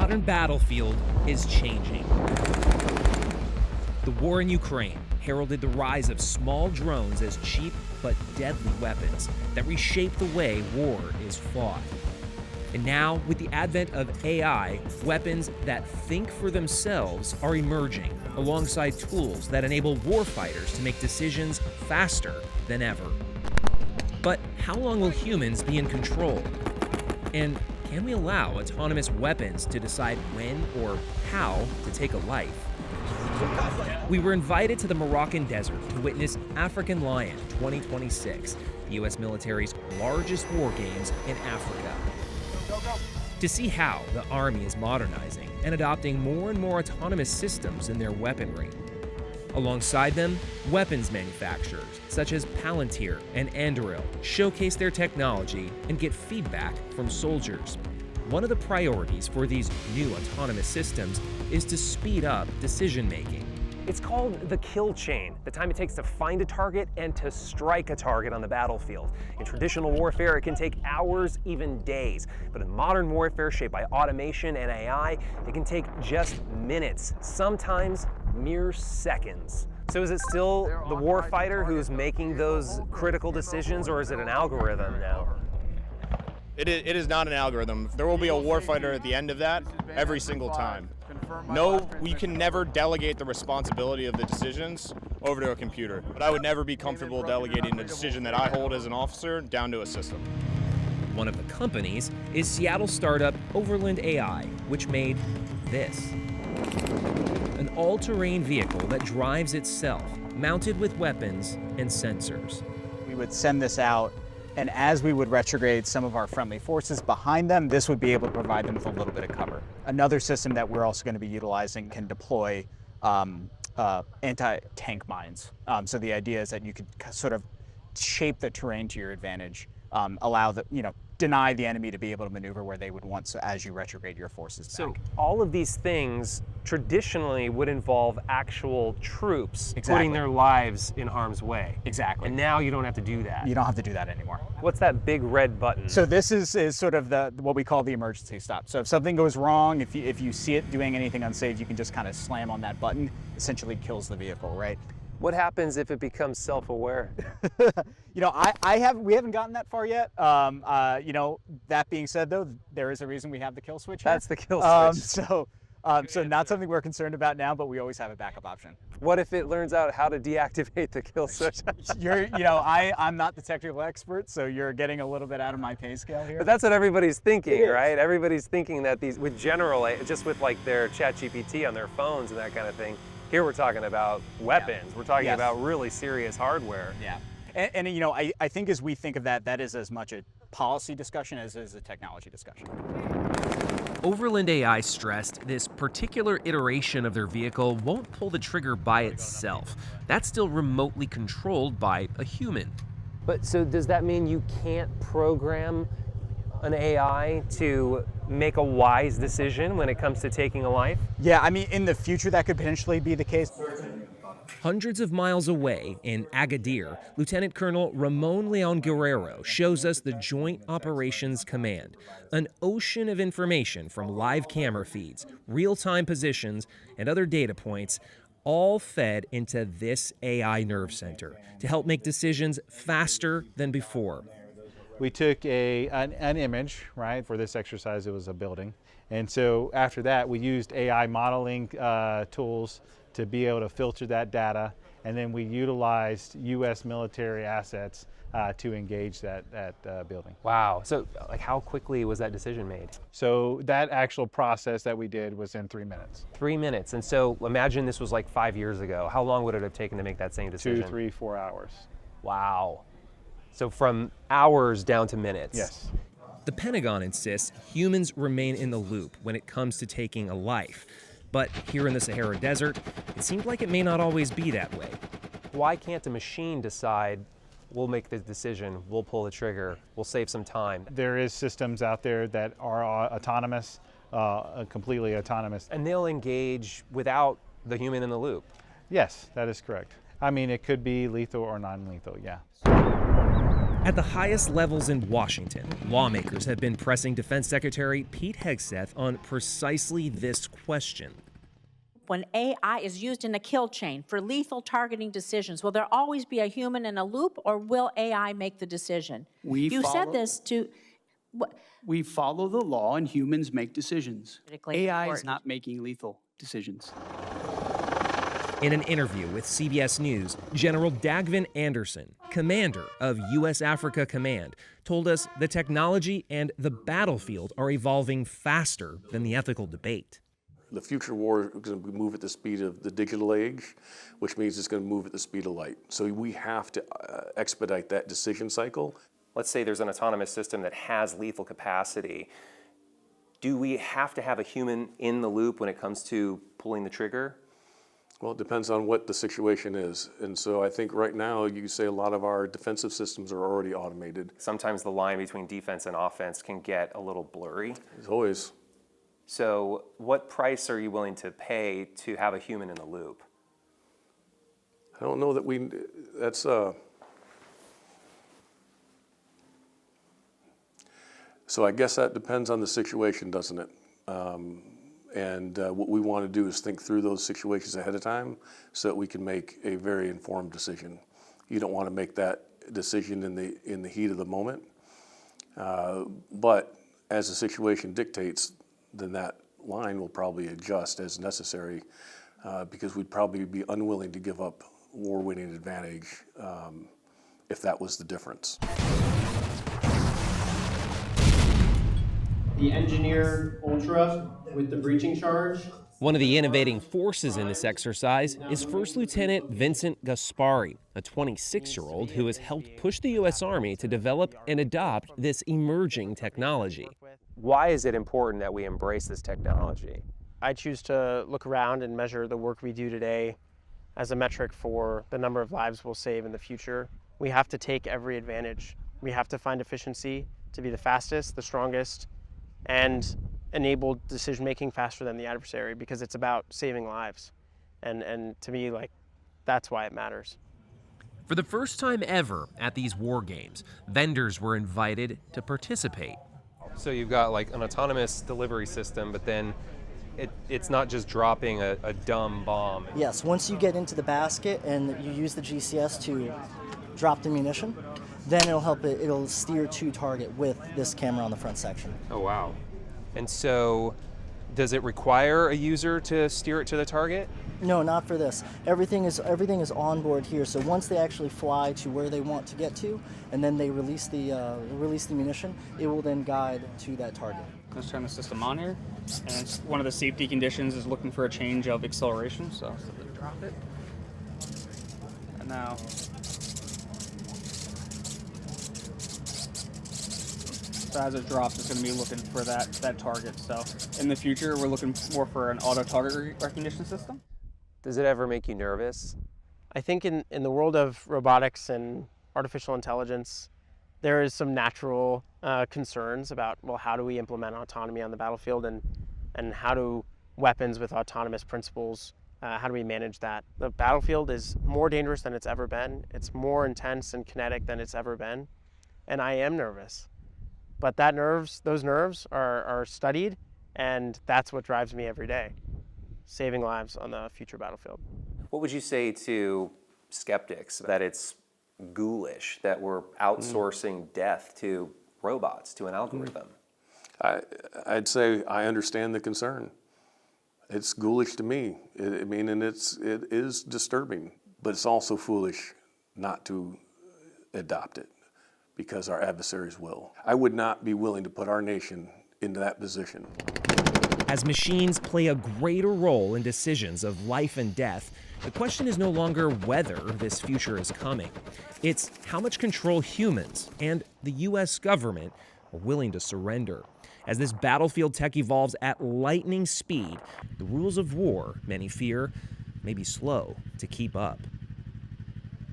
modern battlefield is changing. The war in Ukraine heralded the rise of small drones as cheap but deadly weapons that reshape the way war is fought. And now, with the advent of AI, weapons that think for themselves are emerging, alongside tools that enable warfighters to make decisions faster than ever. But how long will humans be in control? And can we allow autonomous weapons to decide when or how to take a life? We were invited to the Moroccan desert to witness African Lion 2026, the U.S. military's largest war games in Africa. To see how the Army is modernizing and adopting more and more autonomous systems in their weaponry. Alongside them, weapons manufacturers such as Palantir and Anduril showcase their technology and get feedback from soldiers. One of the priorities for these new autonomous systems is to speed up decision-making. It's called the kill chain, the time it takes to find a target and to strike a target on the battlefield. In traditional warfare, it can take hours, even days. But in modern warfare shaped by automation and AI, it can take just minutes, sometimes mere seconds. So is it still the warfighter who's making those critical decisions, or is it an algorithm now? It is not an algorithm. There will be a warfighter at the end of that every single time. No, we can never delegate the responsibility of the decisions over to a computer. But I would never be comfortable delegating a decision that I hold as an officer down to a system. One of the companies is Seattle startup Overland AI, which made this. An all-terrain vehicle that drives itself, mounted with weapons and sensors. We would send this out, and as we would retrograde some of our friendly forces behind them, this would be able to provide them with a little bit of cover. Another system that we're also going to be utilizing can deploy anti-tank mines. So the idea is that you could sort of shape the terrain to your advantage, allow the, deny the enemy to be able to maneuver where they would want, so as you retrograde your forces back. So all of these things traditionally would involve actual troops putting their lives in harm's way. Exactly. And now you don't have to do that. You don't have to do that anymore. What's that big red button? So this is sort of what we call the emergency stop. So if something goes wrong, if you see it doing anything unsafe, you can just kind of slam on that button. Essentially kills the vehicle, right? What happens if it becomes self-aware? We haven't gotten that far yet. That being said, though, there is a reason we have the kill switch here. That's the kill switch. So not something we're concerned about now, but we always have a backup option. What if it learns out how to deactivate the kill switch? I'm not the technical expert, so you're getting a little bit out of my pay scale here. But that's what everybody's thinking, right? Everybody's thinking that these, with just with like their ChatGPT on their phones and that kind of thing. Here we're talking about weapons. Yeah. We're talking about really serious hardware. Yeah. And I think as we think of that is as much a policy discussion as it is a technology discussion. Overland AI stressed this particular iteration of their vehicle won't pull the trigger by itself. That's still remotely controlled by a human. But so does that mean you can't program an AI to make a wise decision when it comes to taking a life? Yeah, I mean, in the future that could potentially be the case. Hundreds of miles away in Agadir, Lieutenant Colonel Ramon Leon Guerrero shows us the Joint Operations Command, an ocean of information from live camera feeds, real-time positions, and other data points, all fed into this AI nerve center to help make decisions faster than before. We took an image, right? For this exercise, it was a building. And so after that, we used AI modeling tools to be able to filter that data. And then we utilized U.S. military assets to engage that building. Wow. So like how quickly was that decision made? So that actual process that we did was in 3 minutes. 3 minutes. And so imagine this was like 5 years ago. How long would it have taken to make that same decision? 2, 3, 4 hours. Wow. So from hours down to minutes. Yes. The Pentagon insists humans remain in the loop when it comes to taking a life. But here in the Sahara Desert, it seemed like it may not always be that way. Why can't a machine decide, we'll make the decision, we'll pull the trigger, we'll save some time? There is systems out there that are autonomous, completely autonomous. And they'll engage without the human in the loop? Yes, that is correct. I mean, it could be lethal or non-lethal, yeah. At the highest levels in Washington, lawmakers have been pressing Defense Secretary Pete Hegseth on precisely this question. When AI is used in a kill chain for lethal targeting decisions, will there always be a human in a loop, or will AI make the decision? You said this to... We follow the law and humans make decisions. Critically AI is important. not making lethal decisions. In an interview with CBS News, General Dagvin Anderson, commander of U.S. Africa Command, told us the technology and the battlefield are evolving faster than the ethical debate. The future war is going to move at the speed of the digital age, which means it's going to move at the speed of light. So we have to expedite that decision cycle. Let's say there's an autonomous system that has lethal capacity. Do we have to have a human in the loop when it comes to pulling the trigger? Well, it depends on what the situation is. And so I think right now you say a lot of our defensive systems are already automated. Sometimes the line between defense and offense can get a little blurry. As always. So what price are you willing to pay to have a human in the loop? I don't know that that's so I guess that depends on the situation, doesn't it? And what we want to do is think through those situations ahead of time so that we can make a very informed decision. You don't want to make that decision in the heat of the moment. But as the situation dictates, then that line will probably adjust as necessary because we'd probably be unwilling to give up war-winning advantage if that was the difference. The Engineer Ultra with the breaching charge. One of the innovating forces in this exercise is First Lieutenant Vincent Gaspari, a 26-year-old who has helped push the U.S. Army to develop and adopt this emerging technology. Why is it important that we embrace this technology? I choose to look around and measure the work we do today as a metric for the number of lives we'll save in the future. We have to take every advantage. We have to find efficiency to be the fastest, the strongest, and enable decision-making faster than the adversary, because it's about saving lives. And to me, that's why it matters. For the first time ever at these war games, vendors were invited to participate. So you've got an autonomous delivery system, but then it's not just dropping a dumb bomb. Yes, once you get into the basket and you use the GCS to drop the munition, then it'll steer to target with this camera on the front section. Oh, wow. And so does it require a user to steer it to the target? No, not for this. Everything is on board here. So once they actually fly to where they want to get to, and then they release the munition, it will then guide to that target. Let's turn the system on here. And one of the safety conditions is looking for a change of acceleration. So drop it. And now. So as it drops, it's going to be looking for that target. So in the future, we're looking more for an auto target recognition system. Does it ever make you nervous? I think in the world of robotics and artificial intelligence, there is some natural concerns about, well, how do we implement autonomy on the battlefield, and how do weapons with autonomous principles, how do we manage that? The battlefield is more dangerous than it's ever been. It's more intense and kinetic than it's ever been. And I am nervous. But those nerves are studied, and that's what drives me every day, saving lives on the future battlefield. What would you say to skeptics that it's ghoulish, that we're outsourcing death to robots, to an algorithm? I'd say I understand the concern. It's ghoulish to me. It is disturbing, but it's also foolish not to adopt it, because our adversaries will. I would not be willing to put our nation into that position. As machines play a greater role in decisions of life and death, the question is no longer whether this future is coming. It's how much control humans and the U.S. government are willing to surrender. As this battlefield tech evolves at lightning speed, the rules of war, many fear, may be slow to keep up.